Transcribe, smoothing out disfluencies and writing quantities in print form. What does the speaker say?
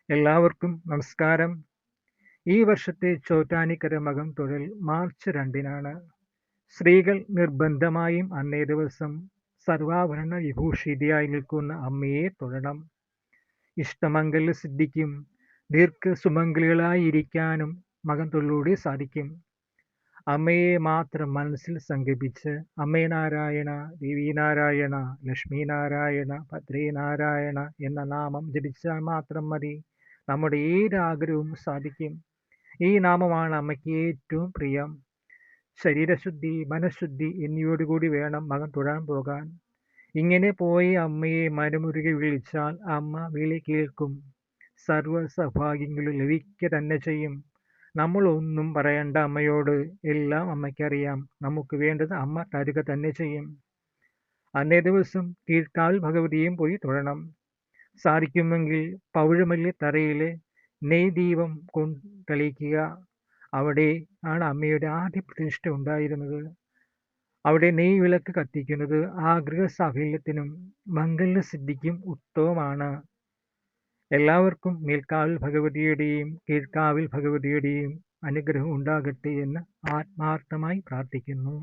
എല്ലാവർക്കും നമസ്കാരം. ഈ വർഷത്തെ ചോറ്റാനിക്കര മകം തൊഴൽ മാർച്ച് 2-നാണ്. സ്ത്രീകൾ നിർബന്ധമായും അന്നേ ദിവസം സർവാഭരണ വിഭൂഷിതയായി നിൽക്കുന്ന അമ്മയെ തൊഴണം. ഇഷ്ടമംഗല്യ സിദ്ധിക്കും ദീർഘസുമംഗലികളായിരിക്കാനും മകം തൊഴിലൂടെ സാധിക്കും. അമ്മയെ മാത്രം മനസ്സിൽ സങ്കല്പിച്ച് അമ്മേ നാരായണ, ദേവി നാരായണ, ലക്ഷ്മി നാരായണ, ഭദ്രേ നാരായണ എന്ന നാമം ജപിച്ചാൽ മാത്രം മതി. നമ്മുടെ ഏതാഗ്രഹവും സാധിക്കും. ഈ നാമമാണ് അമ്മയ്ക്ക് ഏറ്റവും പ്രിയം. ശരീരശുദ്ധി, മനഃശുദ്ധി എന്നിവയോടുകൂടി വേണം മകം തൊഴാൻ പോകാൻ. ഇങ്ങനെ പോയി അമ്മയെ മനമുരുകി വിളിച്ചാൽ അമ്മ വിളി കേൾക്കും. സർവ സൗഭാഗ്യങ്ങളും ലഭിക്കുക തന്നെ ചെയ്യും. നമ്മൾ ഒന്നും പറയേണ്ട അമ്മയോട്, എല്ലാം അമ്മയ്ക്കറിയാം. നമുക്ക് വേണ്ടത് അമ്മ തരുക തന്നെ ചെയ്യും. അന്നേ ദിവസം കീഴ്ക്കാവിൽ ഭഗവതിയും പോയി തൊഴണം. സാധിക്കുമെങ്കിൽ പവിഴമല്ലി തറയിലെ നെയ് ദീപം തെളിയിക്കുക. അവിടെ ആണ് അമ്മയുടെ ആദ്യ പ്രതിഷ്ഠ ഉണ്ടായിരുന്നത്. അവിടെ നെയ് വിളക്ക് കത്തിക്കുന്നത് ആഗ്രഹ സാഫല്യത്തിനും മംഗല്യസിദ്ധിക്കും ഉത്തമമാണ്. എല്ലാവർക്കും മേൽക്കാവിൽ ഭഗവതിയുടെയും കീഴ്ക്കാവിൽ ഭഗവതിയുടെയും അനുഗ്രഹം ഉണ്ടാകട്ടെ എന്ന് ആത്മാർത്ഥമായി പ്രാർത്ഥിക്കുന്നു.